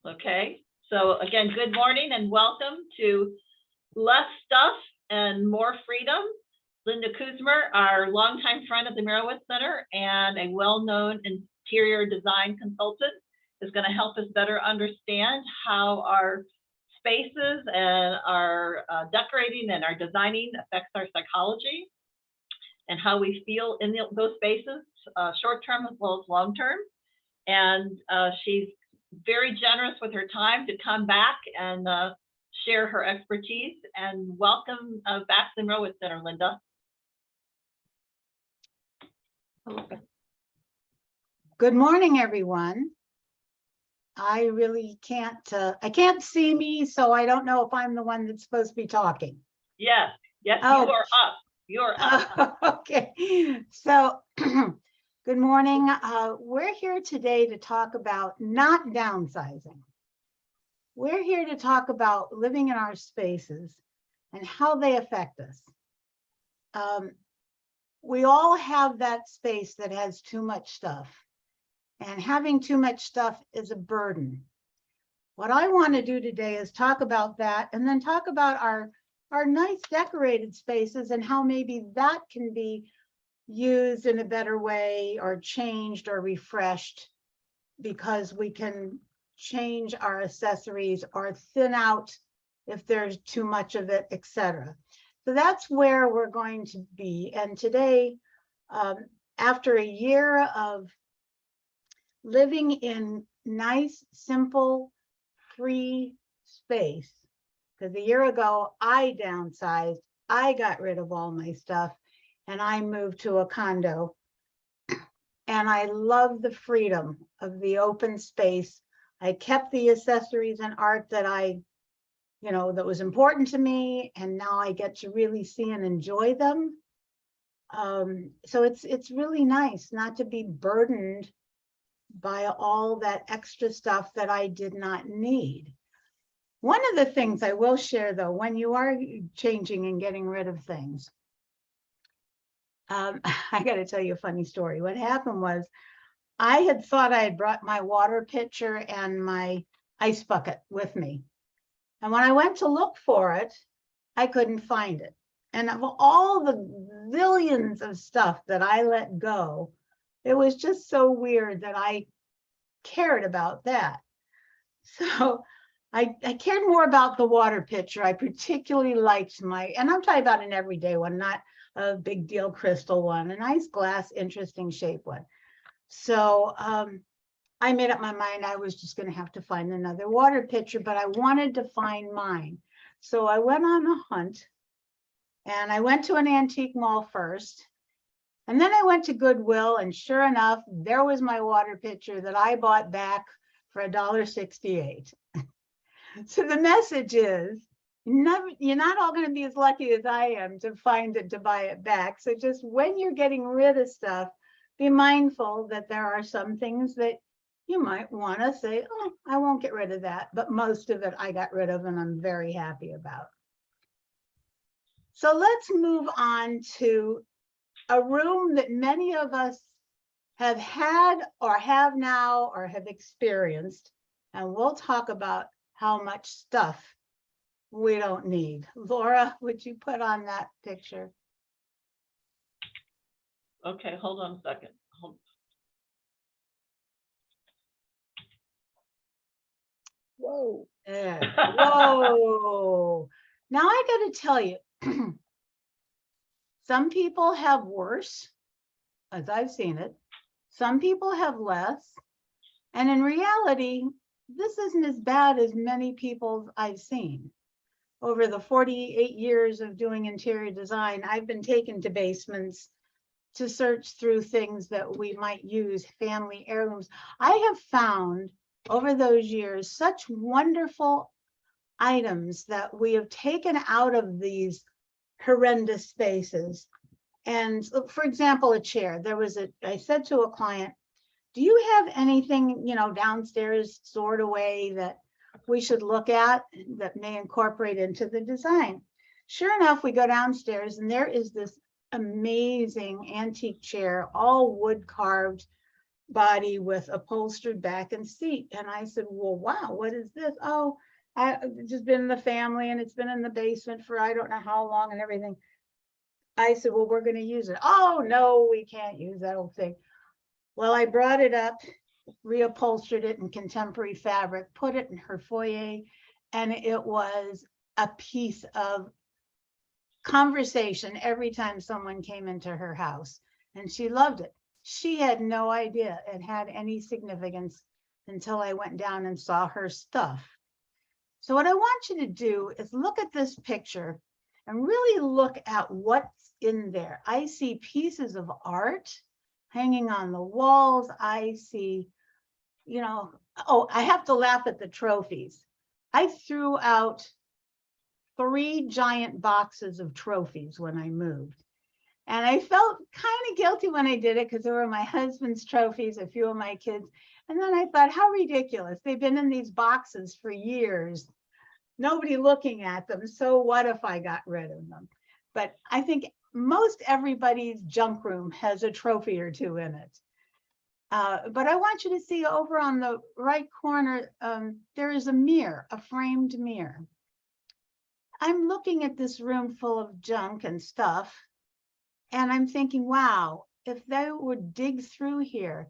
Okay, so again, good morning and welcome to Less Stuff and More Freedom. Linda Kusmer, our longtime friend at the Merowitz Center and a well-known interior design consultant, is going to help us better understand how our spaces and our decorating and our designing affects our psychology and how we feel in those spaces, short-term as well as long-term. And she's very generous with her time to come back and share her expertise. And welcome back to the Merowitz Center, Linda. Good morning, everyone. I really can't, I can't see me, so I don't know if I'm the one that's supposed to be talking. Yes, yes, Oh. you are up. You're up. Okay, so good morning. We're here today to talk about not downsizing. We're here to talk about living in our spaces and how they affect us. We all have that space that has too much stuff, and having too much stuff is a burden. What I want to do today is talk about that and then talk about our nice decorated spaces and how maybe that can be used in a better way or changed or refreshed, because we can change our accessories or thin out if there's too much of it, etc. So that's where we're going to be. And today, after a year of living in nice, simple, free space, because a year ago I downsized, I got rid of all my stuff and I moved to a condo. And I love the freedom of the open space. I kept the accessories and art that that was important to me, and now I get to really see and enjoy them. So it's really nice not to be burdened by all that extra stuff that I did not need. One of the things I will share, though, when you are changing and getting rid of things, I got to tell you a funny story. What happened was I had thought I had brought my water pitcher and my ice bucket with me. And when I went to look for it, I couldn't find it. And of all the zillions of stuff that I let go, it was just so weird that I cared about that. So I cared more about the water pitcher. I particularly liked and I'm talking about an everyday one, not a big deal crystal one, a nice glass, interesting shape one. So I made up my mind I was just going to have to find another water pitcher, but I wanted to find mine. So I went on a hunt, and I went to an antique mall first. And then I went to Goodwill, and sure enough, there was my water pitcher that I bought back for $1.68. So the message is, you're not all going to be as lucky as I am to find it, to buy it back. So just when you're getting rid of stuff, be mindful that there are some things that you might want to say, oh, I won't get rid of that. But most of it I got rid of, and I'm very happy about. So let's move on to a room that many of us have had or have now or have experienced. And we'll talk about how much stuff we don't need. Laura, would you put on that picture? Okay, hold on a second. Whoa. Whoa. Now I got to tell you, some people have worse, as I've seen it. Some people have less. And in reality, this isn't as bad as many people I've seen. Over the 48 years of doing interior design, I've been taken to basements to search through things that we might use, family heirlooms. I have found over those years such wonderful items that we have taken out of these horrendous spaces. And for example, a chair. I said to a client, do you have anything, downstairs stored away that we should look at that may incorporate into the design? Sure enough, we go downstairs and there is this amazing antique chair, all wood carved, body with upholstered back and seat. And I said, well, wow, what is this? Oh, it's just been in the family and it's been in the basement for I don't know how long and everything. I said, well, we're going to use it. Oh, no, we can't use that old thing. Well, I brought it up, reupholstered it in contemporary fabric, put it in her foyer, and it was a piece of conversation every time someone came into her house, and she loved it. She had no idea it had any significance until I went down and saw her stuff. So what I want you to do is look at this picture and really look at what's in there. I see pieces of art hanging on the walls. I see, oh, I have to laugh at the trophies. I threw out 3 giant boxes of trophies when I moved. And I felt kind of guilty when I did it because they were my husband's trophies, a few of my kids. And then I thought, how ridiculous. They've been in these boxes for years, nobody looking at them. So what if I got rid of them? But I think most everybody's junk room has a trophy or 2 in it. But I want you to see over on the right corner, there is a mirror, a framed mirror. I'm looking at this room full of junk and stuff, and I'm thinking, wow, if they would dig through here,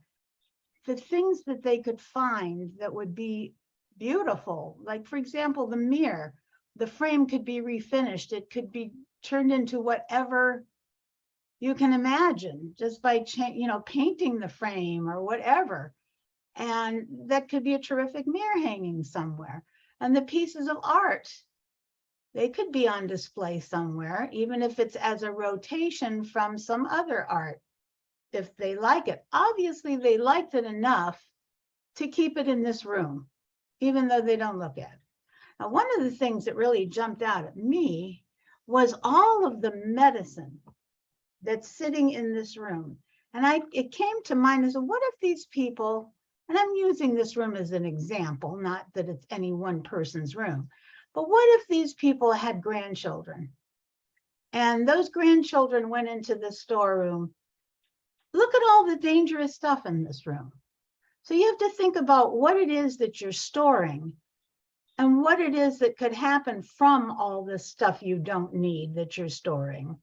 the things that they could find that would be beautiful, like for example, the mirror, the frame could be refinished. It could be turned into whatever you can imagine just by painting the frame or whatever. And that could be a terrific mirror hanging somewhere. And the pieces of art, they could be on display somewhere, even if it's as a rotation from some other art, if they like it. Obviously, they liked it enough to keep it in this room, even though they don't look at it. Now, one of the things that really jumped out at me was all of the medicine that's sitting in this room. And it came to mind as, what if these people, and I'm using this room as an example, not that it's any one person's room, but what if these people had grandchildren? And those grandchildren went into the storeroom. Look at all the dangerous stuff in this room. So you have to think about what it is that you're storing and what it is that could happen from all this stuff you don't need that you're storing.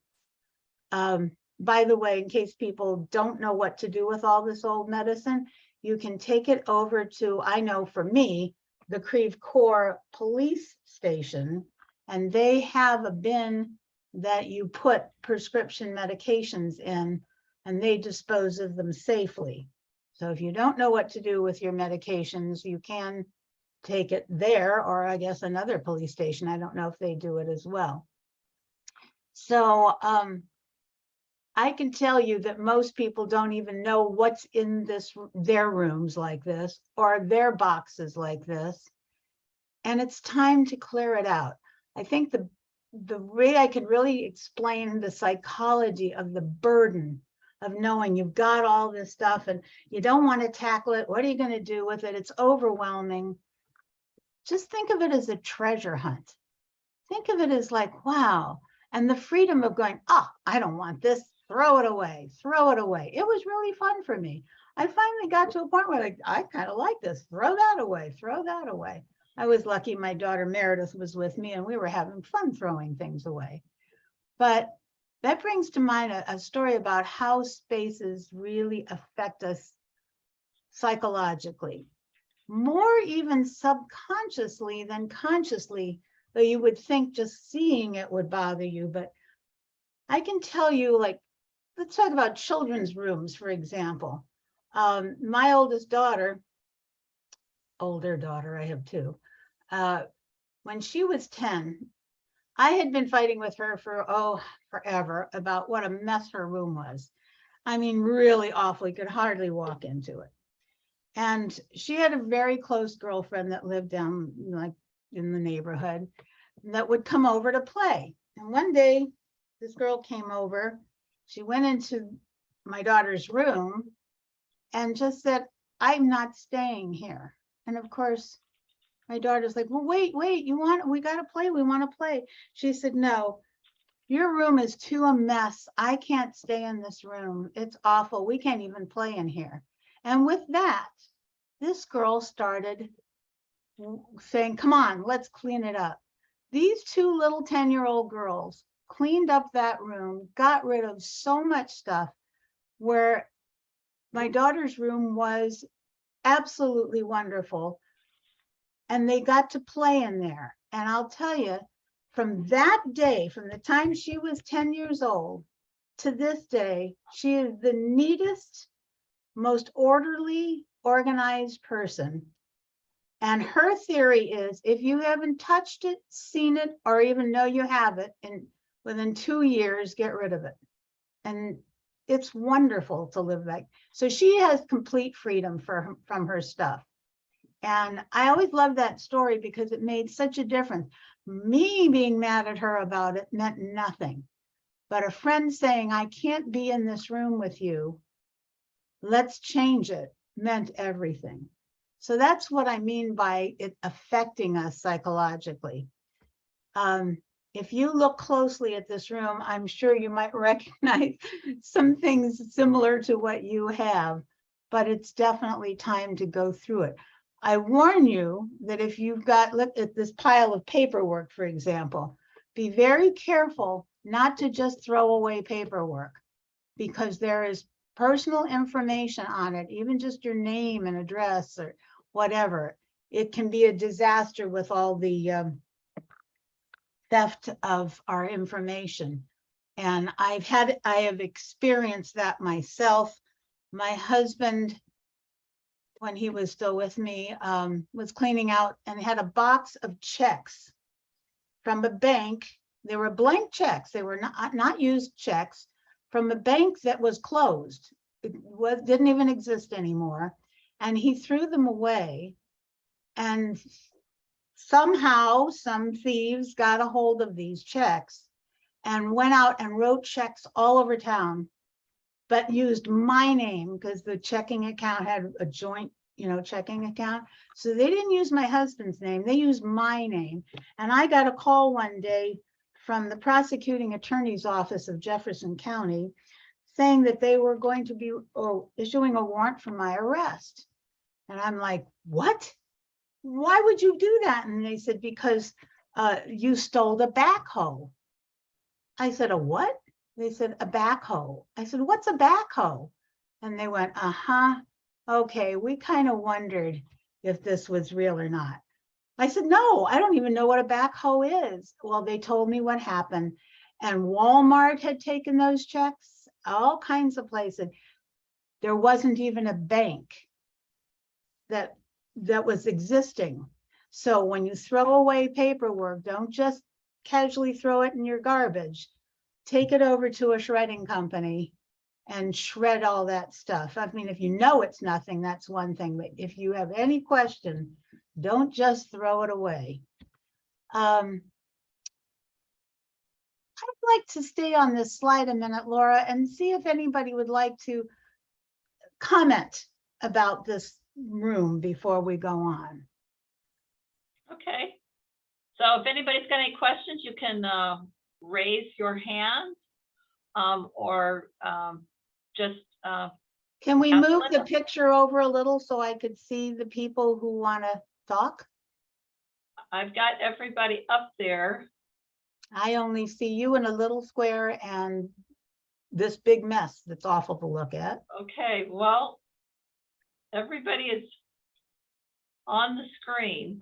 By the way, in case people don't know what to do with all this old medicine, you can take it over to, I know for me, the Creve Coeur police station, and they have a bin that you put prescription medications in, and they dispose of them safely. So if you don't know what to do with your medications, you can take it there, or I guess another police station. I don't know if they do it as well. So I can tell you that most people don't even know what's in their rooms like this, or their boxes like this. And it's time to clear it out. I think the way I can really explain the psychology of the burden of knowing you've got all this stuff and you don't want to tackle it. What are you going to do with it? It's overwhelming. Just think of it as a treasure hunt. Think of it as like, wow. And the freedom of going, oh, I don't want this. Throw it away, throw it away. It was really fun for me. I finally got to a point where I kind of like this. Throw that away, throw that away. I was lucky my daughter Meredith was with me and we were having fun throwing things away. But that brings to mind a story about how spaces really affect us psychologically, more even subconsciously than consciously, though you would think just seeing it would bother you. But I can tell you, like, let's talk about children's rooms, for example. My oldest daughter, older daughter, I have 2. When she was 10, I had been fighting with her for, forever about what a mess her room was. I mean, really awful. You could hardly walk into it. And she had a very close girlfriend that lived down like in the neighborhood that would come over to play. And one day, this girl came over. She went into my daughter's room and just said, I'm not staying here. And of course, my daughter's like, well, wait, we got to play. We want to play. She said, no, your room is too a mess. I can't stay in this room. It's awful. We can't even play in here. And with that, this girl started saying, come on, let's clean it up. These two little 10-year-old girls cleaned up that room, got rid of so much stuff, where my daughter's room was absolutely wonderful. And they got to play in there. And I'll tell you, from that day, from the time she was 10 years old to this day, she is the neatest, most orderly, organized person. And her theory is, if you haven't touched it, seen it, or even know you have it, and within 2 years, get rid of it. And it's wonderful to live like. So she has complete freedom from her stuff. And I always loved that story because it made such a difference. Me being mad at her about it meant nothing. But a friend saying, I can't be in this room with you, let's change it, meant everything. So that's what I mean by it affecting us psychologically. If you look closely at this room, I'm sure you might recognize some things similar to what you have, but it's definitely time to go through it. I warn you that if you've got, look at this pile of paperwork, for example, be very careful not to just throw away paperwork, because there is personal information on it, even just your name and address or whatever. It can be a disaster with all the theft of our information. And I have experienced that myself. My husband, when he was still with me, was cleaning out and had a box of checks from a bank. They were blank checks. They were not used checks from a bank that was closed. It didn't even exist anymore. And he threw them away. And somehow some thieves got a hold of these checks and went out and wrote checks all over town, but used my name because the checking account had a joint, checking account. So they didn't use my husband's name, they used my name. And I got a call one day from the prosecuting attorney's office of Jefferson County saying that they were going to be issuing a warrant for my arrest. And I'm like, what? Why would you do that? And they said, because you stole the backhoe. I said, a what? They said, a backhoe. I said, what's a backhoe? And they went, okay, we kind of wondered if this was real or not. I said, no, I don't even know what a backhoe is. Well, they told me what happened. And Walmart had taken those checks, all kinds of places. There wasn't even a bank that was existing. So when you throw away paperwork, don't just casually throw it in your garbage. Take it over to a shredding company and shred all that stuff. I mean, if you know it's nothing, that's one thing. But if you have any question, don't just throw it away. I'd like to stay on this slide a minute, Laura, and see if anybody would like to comment about this room before we go on. Okay. So if anybody's got any questions, you can raise your hand or just. Can we move the picture over a little so I could see the people who want to talk? I've got everybody up there. I only see you in a little square and this big mess that's awful to look at. Okay, well, everybody is on the screen.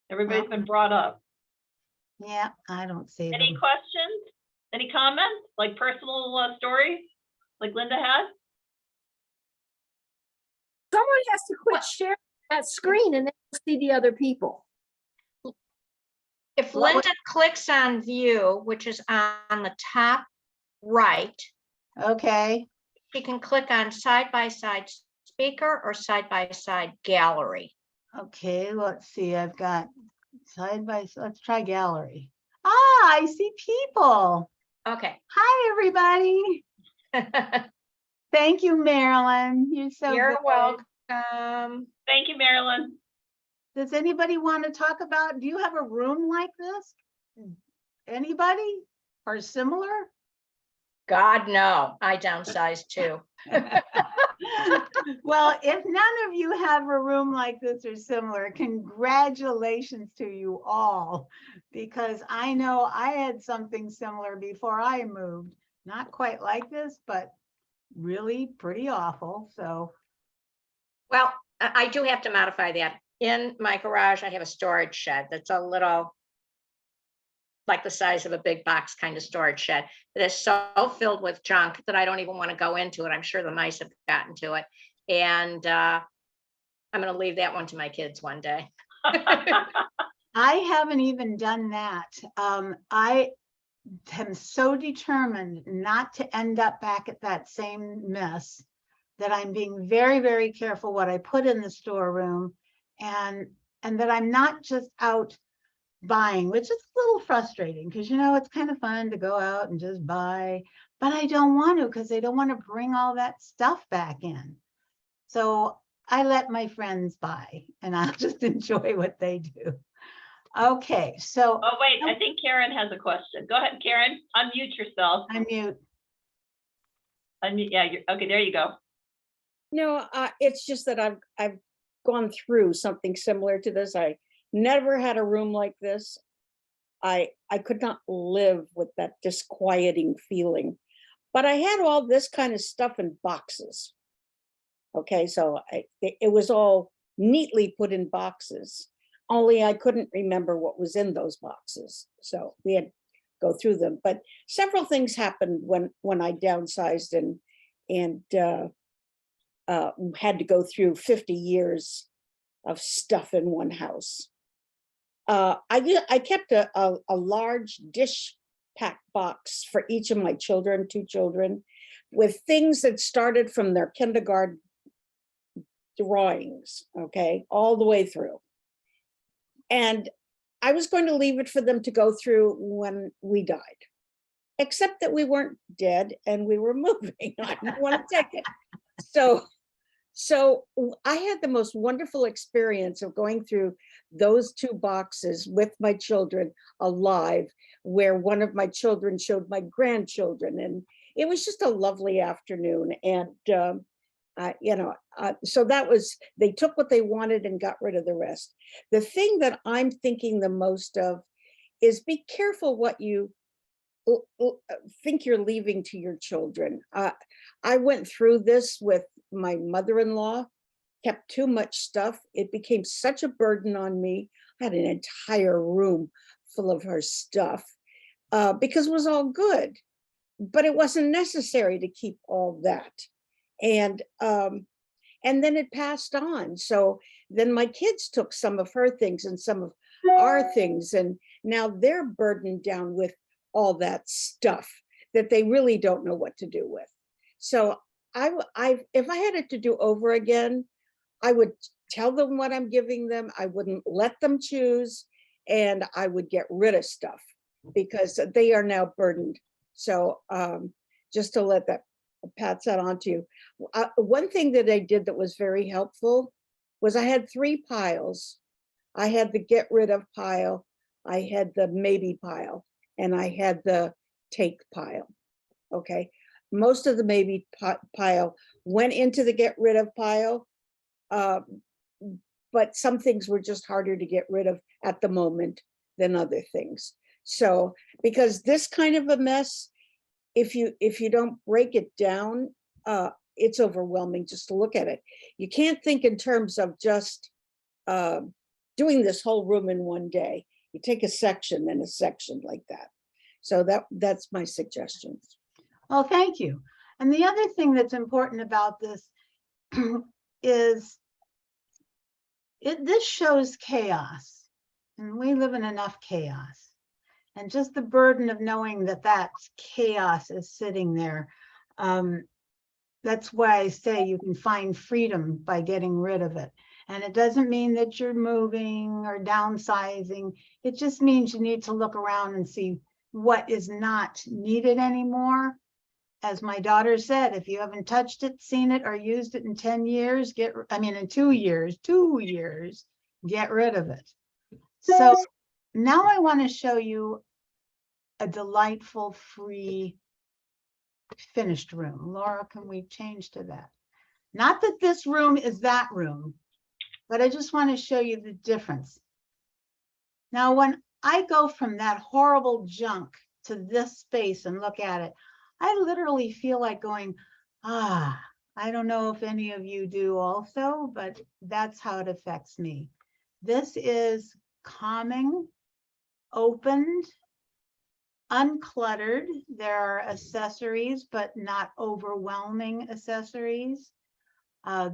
Everybody's been brought up. Yeah, I don't see any them. questions? Any comments? Like personal stories, like Linda had? Someone has to quit sharing that screen and then see the other people. If Linda clicks on view, which is on the top right, okay, she can click on side-by-side speaker or side-by-side gallery. Okay, let's see. I've got side by side. Let's try gallery. I see people. Okay. Hi, everybody. Thank you, Marilyn. You're welcome. Thank you, Marilyn. Does anybody want to talk about, do you have a room like this? Anybody or similar? God, no, I downsized too. Well, if none of you have a room like this or similar, congratulations to you all, because I know I had something similar before I moved. Not quite like this, but really pretty awful. So, Well, I do have to modify that. In my garage, I have a storage shed that's a little, like the size of a big box kind of storage shed that is so filled with junk that I don't even want to go into it. I'm sure the mice have gotten to it. And I'm going to leave that one to my kids one day. I haven't even done that. I am so determined not to end up back at that same mess that I'm being very, very careful what I put in the storeroom, and that I'm not just out buying, which is a little frustrating because, you know, it's kind of fun to go out and just buy, but I don't want to because I don't want to bring all that stuff back in. So I let my friends buy and I'll just enjoy what they do. Okay, so Oh, wait, I think Karen has a question. Go ahead, Karen, unmute yourself. unmute. Unmute, yeah, okay, there you go. No, it's just that I've gone through something similar to this. I never had a room like this. I could not live with that disquieting feeling, but I had all this kind of stuff in boxes. Okay, so it was all neatly put in boxes, only I couldn't remember what was in those boxes. So we had to go through them, but several things happened when I downsized and had to go through 50 years of stuff in one house. I kept a large dish pack box for each of my children, 2 children, with things that started from their kindergarten drawings, okay, all the way through. And I was going to leave it for them to go through when we died, except that we weren't dead and we were moving. I didn't want to take it. So I had the most wonderful experience of going through those 2 boxes with my children alive, where one of my children showed my grandchildren. And it was just a lovely afternoon. And, so that was, they took what they wanted and got rid of the rest. The thing that I'm thinking the most of is be careful what you think you're leaving to your children. I went through this with my mother-in-law, kept too much stuff. It became such a burden on me. I had an entire room full of her stuff because it was all good, but it wasn't necessary to keep all that. And then it passed on. So then my kids took some of her things and some of our things, and now they're burdened down with all that stuff that they really don't know what to do with. So if I had it to do over again, I would tell them what I'm giving them. I wouldn't let them choose, and I would get rid of stuff because they are now burdened. So just to let that pass that on to you. One thing that I did that was very helpful was I had 3 piles. I had the get rid of pile, I had the maybe pile, and I had the take pile. Okay. Most of the maybe pile went into the get rid of pile, but some things were just harder to get rid of at the moment than other things. So, because this kind of a mess, if you don't break it down, it's overwhelming just to look at it. You can't think in terms of just doing this whole room in one day. You take a section and a section like that. So that's my suggestions. Oh, thank you. And the other thing that's important about this is this shows chaos, and we live in enough chaos. And just the burden of knowing that that chaos is sitting there. That's why I say you can find freedom by getting rid of it. And it doesn't mean that you're moving or downsizing. It just means you need to look around and see what is not needed anymore. As my daughter said, if you haven't touched it, seen it, or used it in 10 years, in 2 years, get rid of it. So now I want to show you a delightful, free, finished room. Laura, can we change to that? Not that this room is that room, but I just want to show you the difference. Now, when I go from that horrible junk to this space and look at it, I literally feel like going, ah, I don't know if any of you do also, but that's how it affects me. This is calming, opened, uncluttered. There are accessories, but not overwhelming accessories.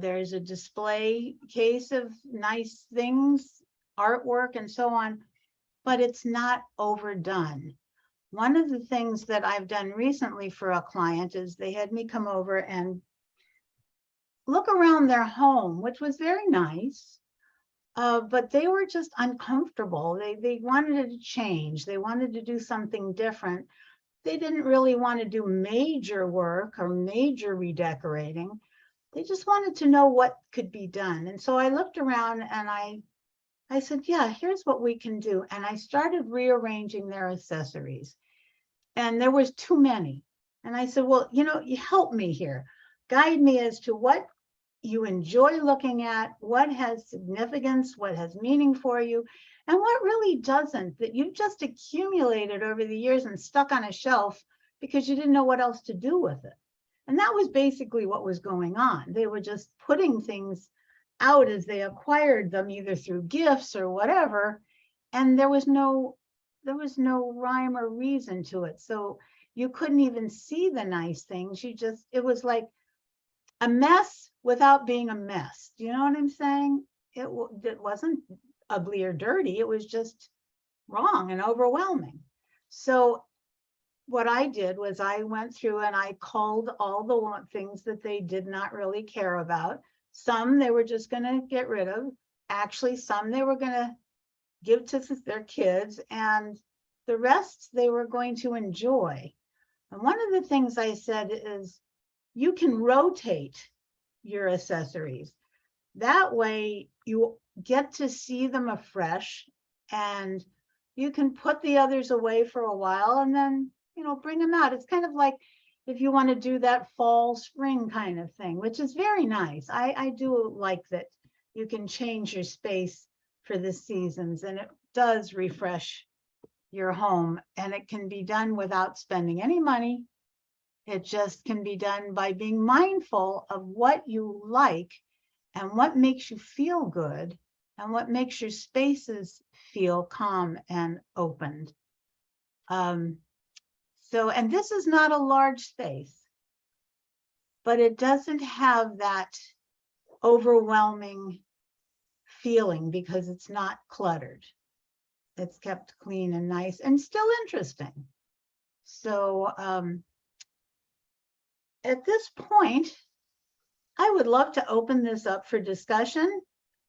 There's a display case of nice things, artwork and so on, but it's not overdone. One of the things that I've done recently for a client is they had me come over and look around their home, which was very nice, but they were just uncomfortable. They wanted to change. They wanted to do something different. They didn't really want to do major work or major redecorating. They just wanted to know what could be done. And so I looked around and I said, yeah, here's what we can do. And I started rearranging their accessories. And there was too many. And I said, well, you help me here. Guide me as to what you enjoy looking at, what has significance, what has meaning for you, and what really doesn't, that you've just accumulated over the years and stuck on a shelf because you didn't know what else to do with it. And that was basically what was going on. They were just putting things out as they acquired them, either through gifts or whatever, and there was no rhyme or reason to it. So you couldn't even see the nice things. It was like a mess without being a mess. Do you know what I'm saying? It wasn't ugly or dirty. It was just wrong and overwhelming. So what I did was I went through and I culled all the things that they did not really care about. Some they were just going to get rid of. Actually, some they were going to give to their kids, and the rest they were going to enjoy. And one of the things I said is, you can rotate your accessories. That way you get to see them afresh, and you can put the others away for a while and then, bring them out. It's kind of like if you want to do that fall, spring kind of thing, which is very nice. I do like that you can change your space for the seasons, and it does refresh your home, and it can be done without spending any money. It just can be done by being mindful of what you like and what makes you feel good and what makes your spaces feel calm and opened. And this is not a large space, but it doesn't have that overwhelming feeling because it's not cluttered. It's kept clean and nice and still interesting. So at this point, I would love to open this up for discussion.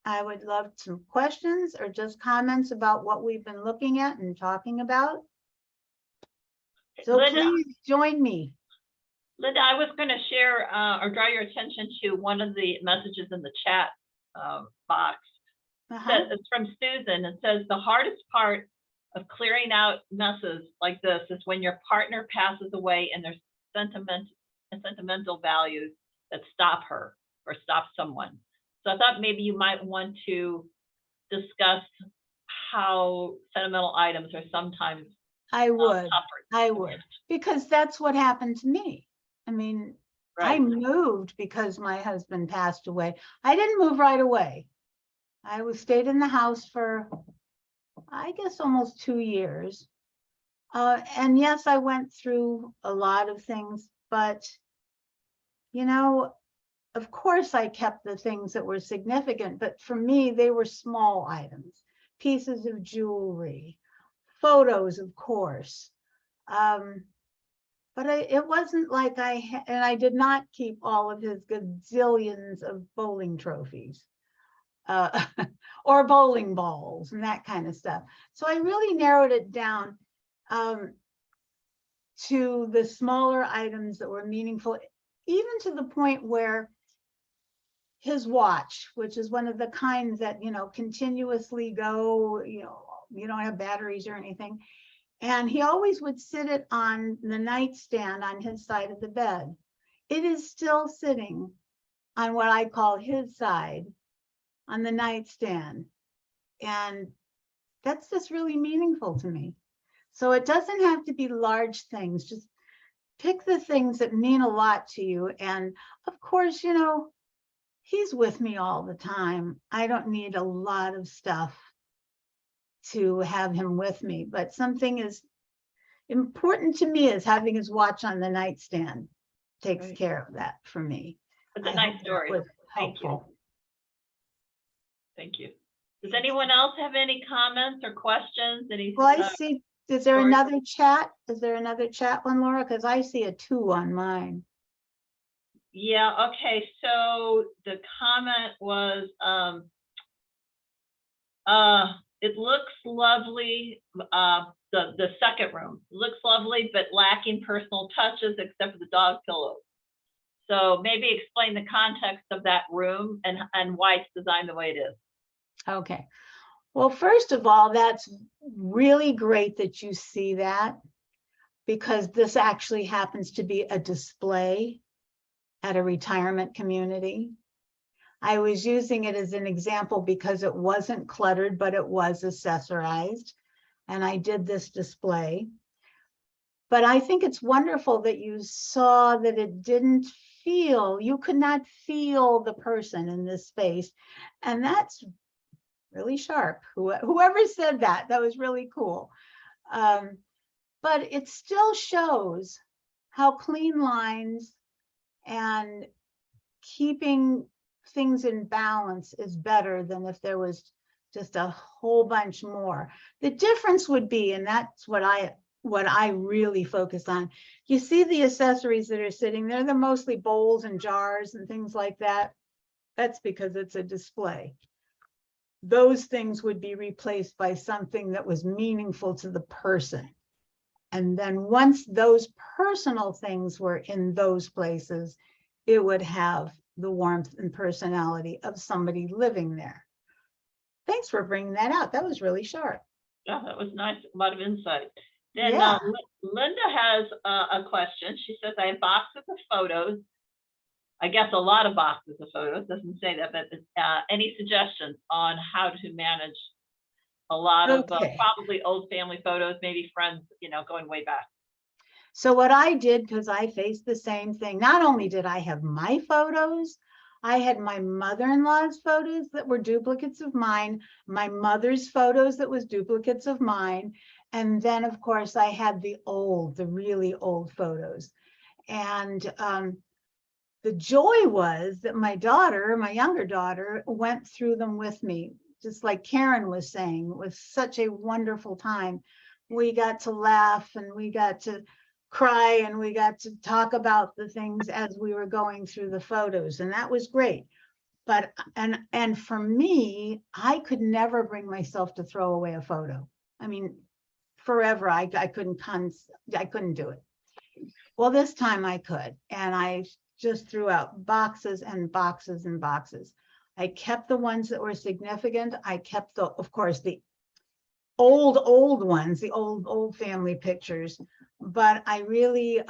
I would love some questions or just comments about what we've been looking at and talking about. So Linda, please join me. Linda, I was going to share or draw your attention to one of the messages in the chat box. It's from Susan. It says, the hardest part of clearing out messes like this is when your partner passes away and there's sentimental values that stop her or stop someone. So I thought maybe you might want to discuss how sentimental items are sometimes I would, tougher. because that's what happened to me. I mean, Right. I moved because my husband passed away. I didn't move right away. I stayed in the house for, I guess, almost 2 years. And yes, I went through a lot of things, but, of course I kept the things that were significant, but for me, they were small items, pieces of jewelry, photos, of course. But it wasn't like and I did not keep all of his gazillions of bowling trophies. Or bowling balls and that kind of stuff. So I really narrowed it down to the smaller items that were meaningful, even to the point where his watch, which is one of the kinds that, continuously go, you don't have batteries or anything. And he always would sit it on the nightstand on his side of the bed. It is still sitting on what I call his side on the nightstand. And that's just really meaningful to me. So it doesn't have to be large things, just pick the things that mean a lot to you. And of course, you know, he's with me all the time. I don't need a lot of stuff to have him with me, but something is important to me is having his watch on the nightstand. Takes Right. care of that for me. It's a I nice hope that story. was Thank you. helpful. Thank you. Does anyone else have any comments or questions? Any? Well, I see, is there George? another chat? Is there another chat one, Laura? Because I see a 2 on mine. Yeah, okay, so the comment was, it looks lovely, the second room, looks lovely, but lacking personal touches except for the dog pillows. So maybe explain the context of that room and why it's designed the way it is. Okay. Well, first of all, that's really great that you see that, because this actually happens to be a display at a retirement community. I was using it as an example because it wasn't cluttered, but it was accessorized. And I did this display. But I think it's wonderful that you saw that it didn't feel, you could not feel the person in this space. And that's really sharp. Whoever said that, that was really cool. But it still shows how clean lines and keeping things in balance is better than if there was just a whole bunch more. The difference would be, and that's what I really focus on. You see the accessories that are sitting there, they're mostly bowls and jars and things like that. That's because it's a display. Those things would be replaced by something that was meaningful to the person. And then once those personal things were in those places, it would have the warmth and personality of somebody living there. Thanks for bringing that out. That was really sharp. Yeah, that was nice, a lot of insight. Then Yeah. Linda has a question. She says, I have boxes of photos. I guess a lot of boxes of photos, doesn't say that, but any suggestions on how to manage a lot of Okay. probably old family photos, maybe friends, you know, going way back. So what I did, because I faced the same thing, not only did I have my photos, I had my mother-in-law's photos that were duplicates of mine, my mother's photos that was duplicates of mine. And then of course I had the really old photos. And the joy was that my daughter, my younger daughter, went through them with me. Just like Karen was saying, it was such a wonderful time. We got to laugh and we got to cry and we got to talk about the things as we were going through the photos, and that was great. But and for me, I could never bring myself to throw away a photo. I mean, forever I couldn't do it. Well, this time I could, and I just threw out boxes and boxes and boxes. I kept the ones that were significant. I kept of course, the old ones, the old family pictures, but I really,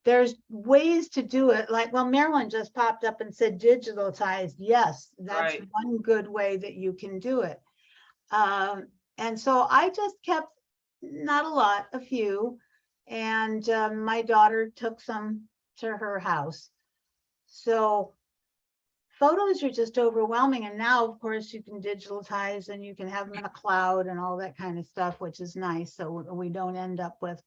there's ways to do it. Like, well, Marilyn just popped up and said digitalized. Yes, that's Right. one good way that you can do it. And so I just kept, not a lot, a few, and my daughter took some to her house. So photos are just overwhelming. And now, of course, you can digitalize and you can have them in a cloud and all that kind of stuff, which is nice. So we don't end up with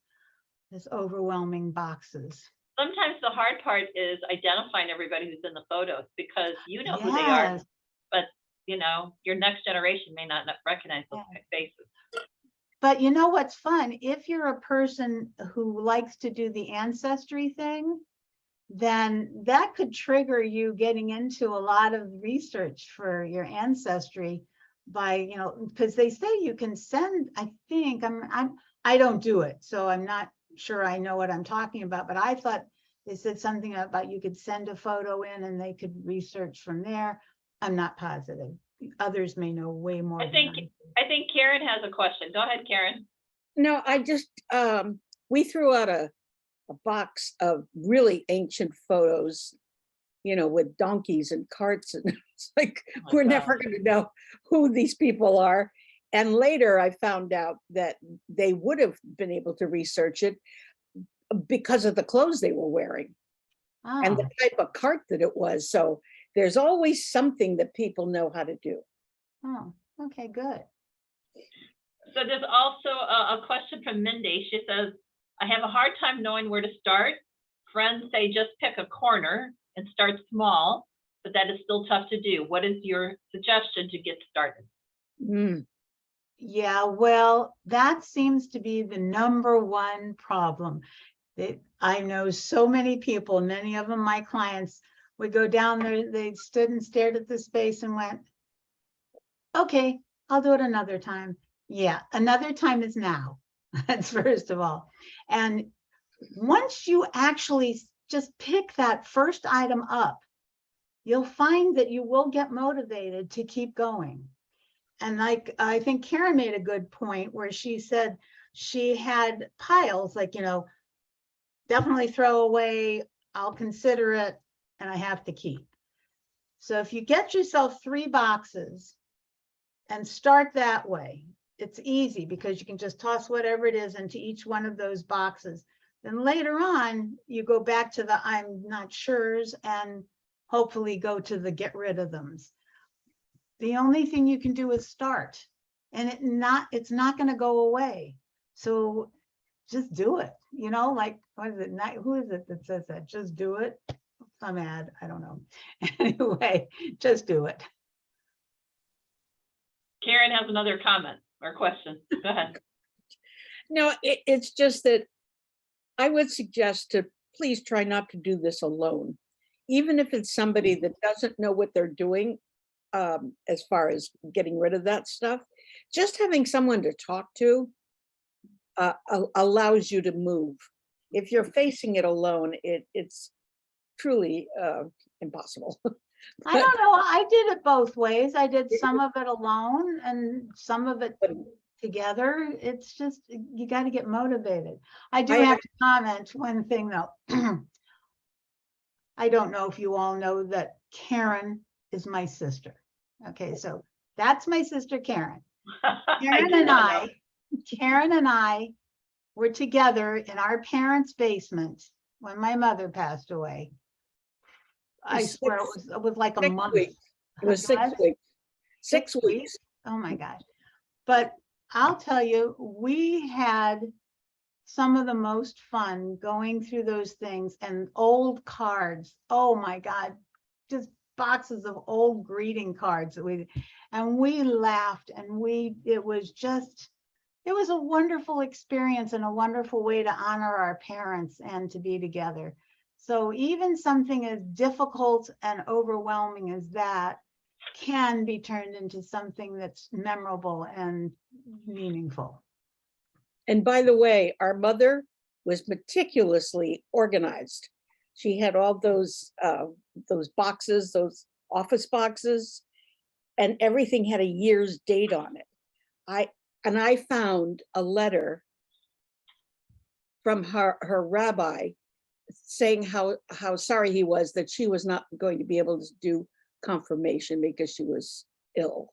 this overwhelming boxes. Sometimes the hard part is identifying everybody who's in the photos, because you know who they are, Yes. but you know, your next generation may not recognize those faces. But you know what's fun? If you're a person who likes to do the ancestry thing, then that could trigger you getting into a lot of research for your ancestry by, you know, because they say you can send, I think, I don't do it, so I'm not sure I know what I'm talking about, but I thought they said something about you could send a photo in and they could research from there. I'm not positive. Others may know way more. I think Karen has a question. Go ahead, Karen. No, I just, we threw out a box of really ancient photos with donkeys and carts. And it's like, my we're God. never going to know who these people are. And later I found out that they would have been able to research it because of the clothes they were wearing and the type of cart that it was. So there's always something that people know how to do. Oh, okay, good. So there's also a question from Mindy. She says, I have a hard time knowing where to start. Friends say just pick a corner and start small, but that is still tough to do. What is your suggestion to get started? Mm. Yeah, well, that seems to be the number one problem. I know so many people, many of them my clients, would go down there, they stood and stared at the space and went, okay, I'll do it another time. Yeah, another time is now. That's first of all. And once you actually just pick that first item up, you'll find that you will get motivated to keep going. And like, I think Karen made a good point where she said she had piles, like, definitely throw away, I'll consider it, and I have to keep. So if you get yourself 3 boxes and start that way, it's easy because you can just toss whatever it is into each one of those boxes. Then later on, you go back to the I'm not sure's and hopefully go to the get rid of them's. The only thing you can do is start, and it's not going to go away. So just do it, like, what is it? Who is it that says that? Just do it. Some ad, I don't know. Anyway, just do it. Karen has another comment or question. Go ahead. No, it's just that I would suggest to please try not to do this alone. Even if it's somebody that doesn't know what they're doing, as far as getting rid of that stuff, just having someone to talk to allows you to move. If you're facing it alone, it's truly impossible. I don't know. I did it both ways. I did some of it alone and some of it together. It's just, you got to get motivated. I do have to comment one thing though. I don't know if you all know that Karen is my sister. Okay, so that's my sister Karen. Karen and I were together in our parents' basement when my mother passed away. I swear it was like a month. It was 6 weeks. 6 weeks. Oh my gosh. But I'll tell you, we had some of the most fun going through those things and old cards. Oh my God, just boxes of old greeting cards that we laughed and it was a wonderful experience and a wonderful way to honor our parents and to be together. So even something as difficult and overwhelming as that can be turned into something that's memorable and meaningful. And by the way, our mother was meticulously organized. She had all those boxes, those office boxes, and everything had a year's date on it. I found a letter from her rabbi saying how sorry he was that she was not going to be able to do confirmation because she was ill,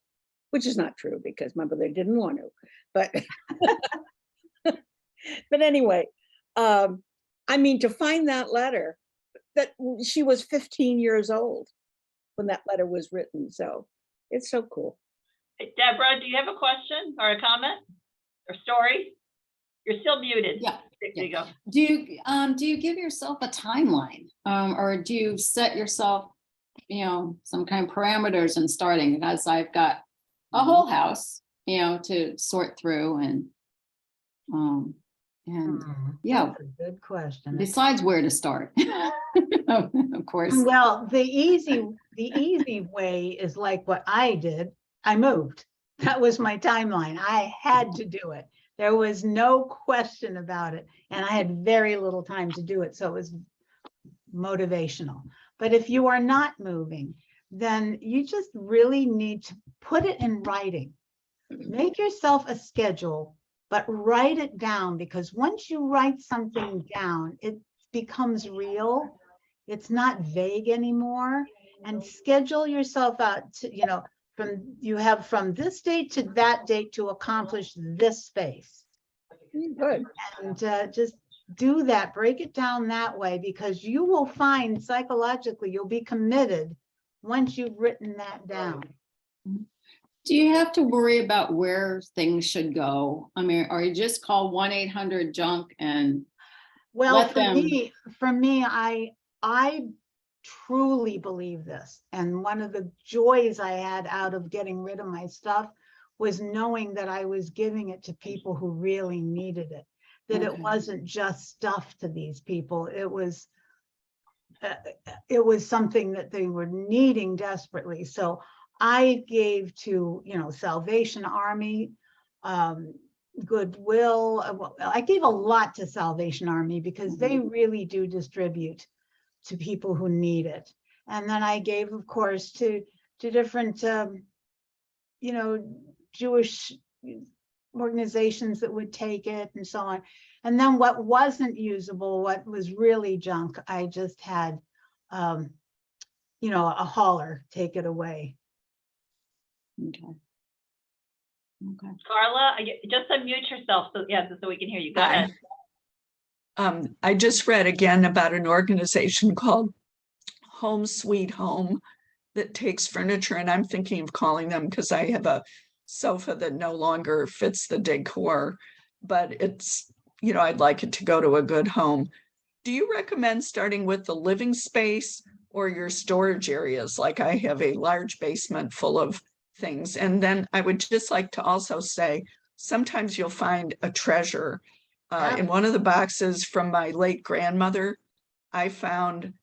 which is not true because my mother didn't want to, but but anyway, I mean, to find that letter, that she was 15 years old when that letter was written. So it's so cool. Deborah, do you have a question or a comment or story? You're still muted. Yeah. There you go. Do you give yourself a timeline, or do you set yourself, some kind of parameters in starting? Because I've got a whole house, to sort through and yeah. That's a good question. Besides where to start, of course. Well, the easy way is like what I did. I moved. That was my timeline. I had to do it. There was no question about it. And I had very little time to do it. So it was motivational. But if you are not moving, then you just really need to put it in writing. Make yourself a schedule, but write it down, because once you write something down, it becomes real. It's not vague anymore. And schedule yourself out to, you have from this date to that date to accomplish this space. Good. And just do that, break it down that way, because you will find psychologically you'll be committed once you've written that down. Do you have to worry about where things should go? I mean, or you just call 1-800-JUNK and Well, let for them- me, I truly believe this. And one of the joys I had out of getting rid of my stuff was knowing that I was giving it to people who really needed it, that it Okay. wasn't just stuff to these people. It was something that they were needing desperately. So I gave to, Salvation Army, Goodwill. I gave a lot to Salvation Army because they really do distribute to people who need it. And then I gave, of course, to different, Jewish organizations that would take it and so on. And then what wasn't usable, what was really junk, I just had, a hauler take it away. Okay. Okay. Carla, just unmute yourself so we can hear you. Go Hi. ahead. I just read again about an organization called Home Sweet Home that takes furniture, and I'm thinking of calling them because I have a sofa that no longer fits the decor, but it's, I'd like it to go to a good home. Do you recommend starting with the living space or your storage areas? Like I have a large basement full of things. And then I would just like to also say, sometimes you'll find a treasure. In one of the boxes from my late grandmother, I found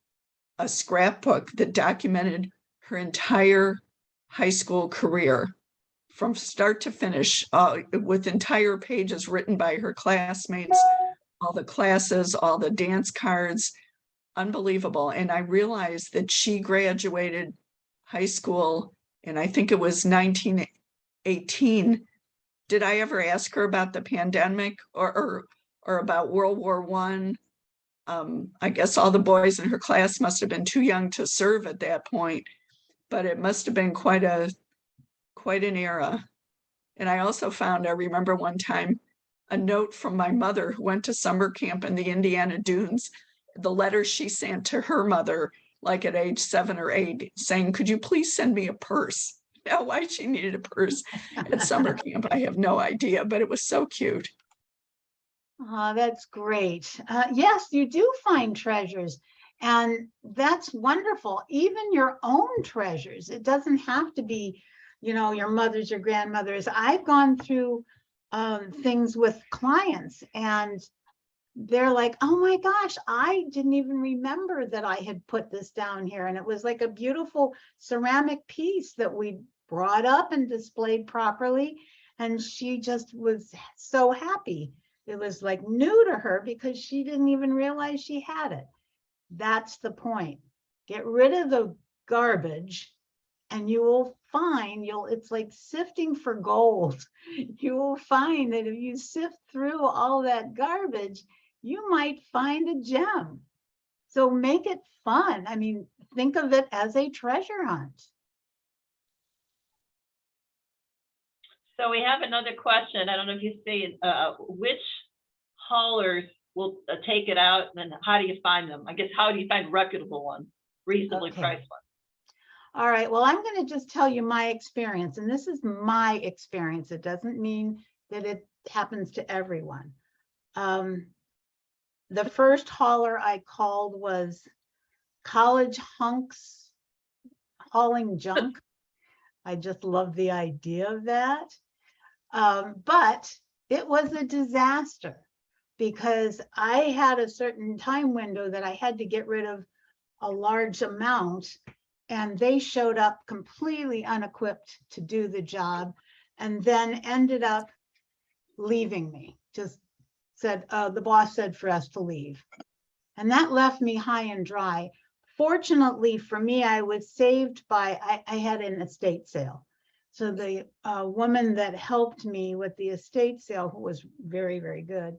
a scrapbook that documented her entire high school career from start to finish, with entire pages written by her classmates, all the classes, all the dance cards, unbelievable. And I realized that she graduated high school, and I think it was 1918. Did I ever ask her about the pandemic or about World War I? I guess all the boys in her class must have been too young to serve at that point, but it must have been quite an era. And I also found, I remember one time, a note from my mother who went to summer camp in the Indiana Dunes, the letter she sent to her mother, like at age 7 or 8, saying, could you please send me a purse? Now, why she needed a purse at summer camp, I have no idea, but it was so cute. Oh, that's great. Yes, you do find treasures, and that's wonderful. Even your own treasures. It doesn't have to be, your mother's or grandmother's. I've gone through things with clients, and they're like, oh my gosh, I didn't even remember that I had put this down here. And it was like a beautiful ceramic piece that we brought up and displayed properly. And she just was so happy. It was like new to her because she didn't even realize she had it. That's the point. Get rid of the garbage and you will find it's like sifting for gold. You will find that if you sift through all that garbage, you might find a gem. So make it fun. I mean, think of it as a treasure hunt. So we have another question. I don't know if you see which haulers will take it out, and then how do you find them? I guess, how do you find reputable ones, reasonably Okay. priced ones? All right, well, I'm going to just tell you my experience, and this is my experience. It doesn't mean that it happens to everyone. The first hauler I called was College Hunks Hauling Junk. I just love the idea of that. But it was a disaster because I had a certain time window that I had to get rid of a large amount, and they showed up completely unequipped to do the job, and then ended up leaving me. Just said, the boss said for us to leave. And that left me high and dry. Fortunately for me, I was saved by, I had an estate sale. So the woman that helped me with the estate sale, who was very, very good,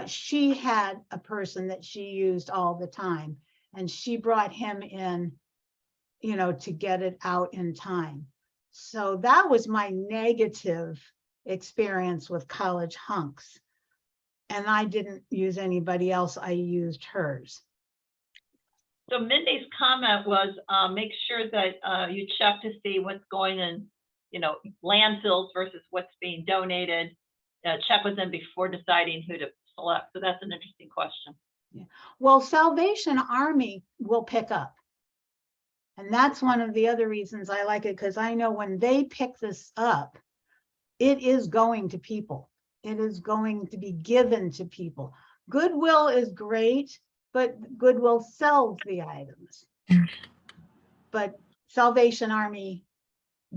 she had a person that she used all the time. and she brought him in, you know, to get it out in time. So that was my negative experience with college hunks. And I didn't use anybody else, I used hers. So Mindy's comment was, make sure that you check to see what's going in, you know, landfills versus what's being donated. Check with them before deciding who to select. So that's an interesting question. Well, Salvation Army will pick up. And that's one of the other reasons I like it, because I know when they pick this up, it is going to people. It is going to be given to people. Goodwill is great, but Goodwill sells the items. But Salvation Army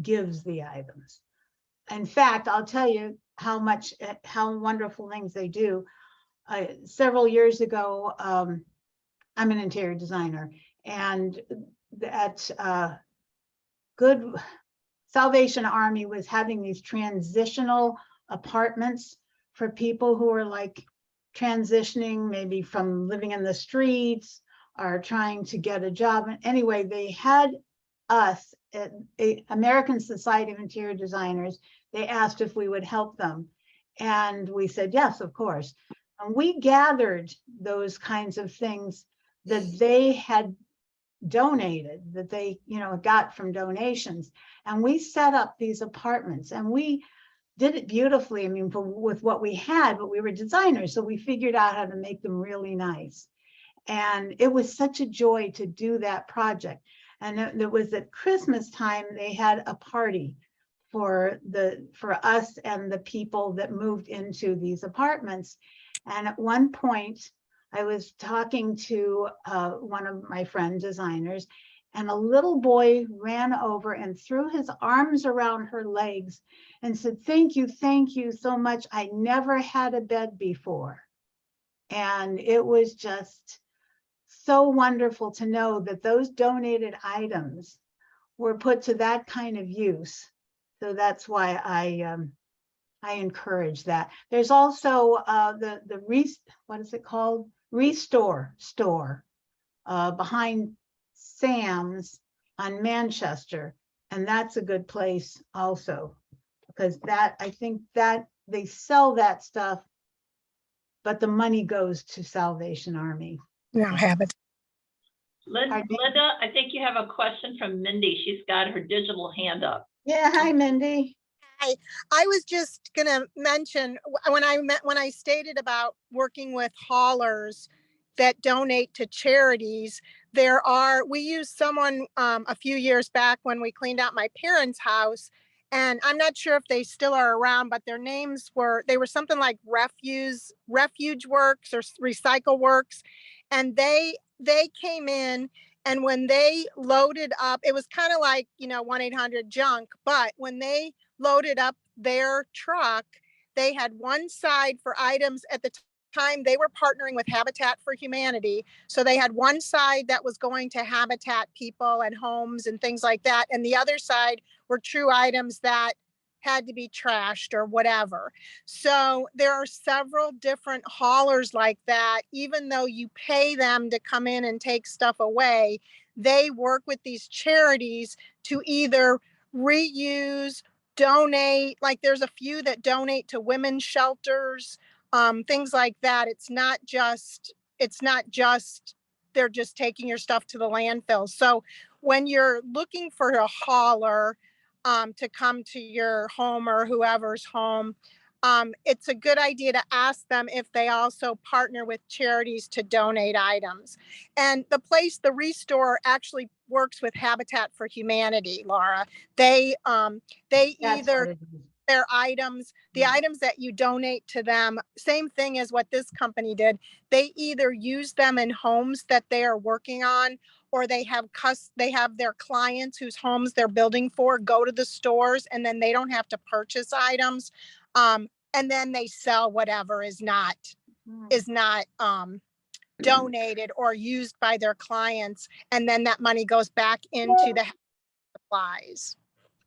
gives the items. In fact, I'll tell you how wonderful things they do. Several years ago, I'm an interior designer, and at Salvation Army was having these transitional apartments for people who are like transitioning maybe from living in the streets or trying to get a job. And anyway, they had us at American Society of Interior Designers. They asked if we would help them. And we said, yes, of course. And we gathered those kinds of things that they had donated, that they, you know, got from donations. And we set up these apartments, and we did it beautifully. I mean, with what we had, but we were designers, so we figured out how to make them really nice. And it was such a joy to do that project. And it was at Christmas time, they had a party for us and the people that moved into these apartments. And at one point, I was talking to one of my friend designers, and a little boy ran over and threw his arms around her legs and said, thank you so much. I never had a bed before. And it was just so wonderful to know that those donated items were put to that kind of use. So that's why I encourage that. There's also what is it called? Restore store behind Sam's on Manchester, and that's a good place also, because that, I think that they sell that stuff, but the money goes to Salvation Army. No habit. Pardon me? Linda, I think you have a question from Mindy. She's got her digital hand up. Yeah, hi, Mindy. I was just gonna mention when I stated about working with haulers that donate to charities. We used someone a few years back when we cleaned out my parents' house, and I'm not sure if they still are around, but their names were something like Refuge Works or Recycle Works, and they came in. And when they loaded up, it was kind of like, 1-800-JUNK, but when they loaded up their truck, they had one side for items. At the time, they were partnering with Habitat for Humanity. So they had one side that was going to Habitat people and homes and things like that. And the other side were true items that had to be trashed or whatever. So there are several different haulers like that. Even though you pay them to come in and take stuff away, they work with these charities to either reuse, donate. Like there's a few that donate to women's shelters, things like that. It's not just they're just taking your stuff to the landfill. So when you're looking for a hauler to come to your home or whoever's home, it's a good idea to ask them if they also partner with charities to donate items. And the Restore actually works with Habitat for Humanity, Laura. They That's either what it is. their items, the items that you donate to them, same thing as what this company did. They either use them in homes that they are working on, or they have their clients whose homes they're building for go to the stores, and then they don't have to purchase items. And then they sell whatever is not donated or used by their clients, and then that money goes back into the supplies.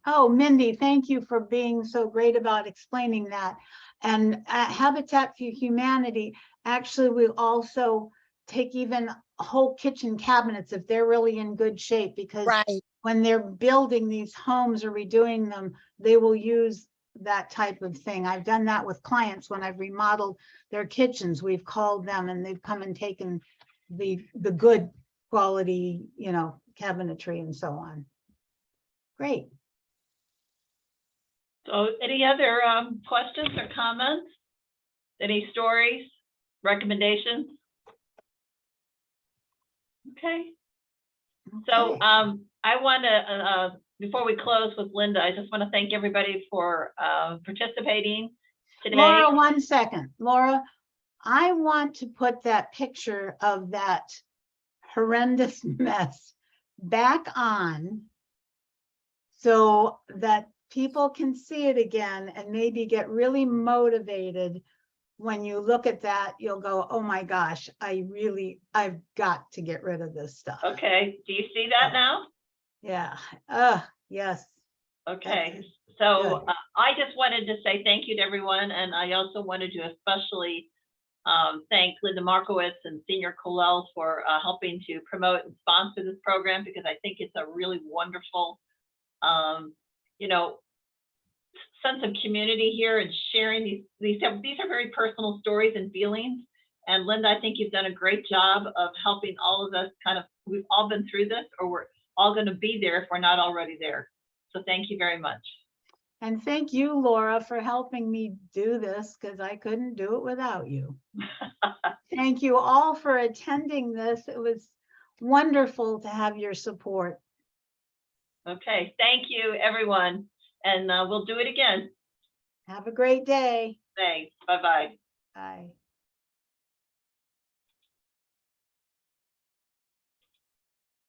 Oh, Mindy, thank you for being so great about explaining that. And Habitat for Humanity actually will also take even whole kitchen cabinets if they're really in good shape, because Right. when they're building these homes or redoing them, they will use that type of thing. I've done that with clients when I've remodeled their kitchens. We've called them and they've come and taken the good quality, you know, cabinetry and so on. Great. So any other questions or comments? Any stories, recommendations? Okay. So Okay. I want to, before we close with Linda, I just want to thank everybody for participating today. Laura, 1 second. Laura, I want to put that picture of that horrendous mess back on so that people can see it again and maybe get really motivated. When you look at that, you'll go, oh my gosh, I've got to get rid of this stuff. Okay, do you see that now? Yeah. Yes. Okay, so good. I just wanted to say thank you to everyone, and I also wanted to especially thank Linda Markowitz and Senior Colel for helping to promote and sponsor this program, because I think it's a really wonderful, you know, sense of community here and sharing these are very personal stories and feelings. And Linda, I think you've done a great job of helping all of us we've all been through this, or we're all going to be there if we're not already there. So thank you very much. And thank you, Laura, for helping me do this, because I couldn't do it without you. Thank you all for attending this. It was wonderful to have your support. Okay, thank you, everyone. And we'll do it again. Have a great day. Thanks. Bye-bye. Bye.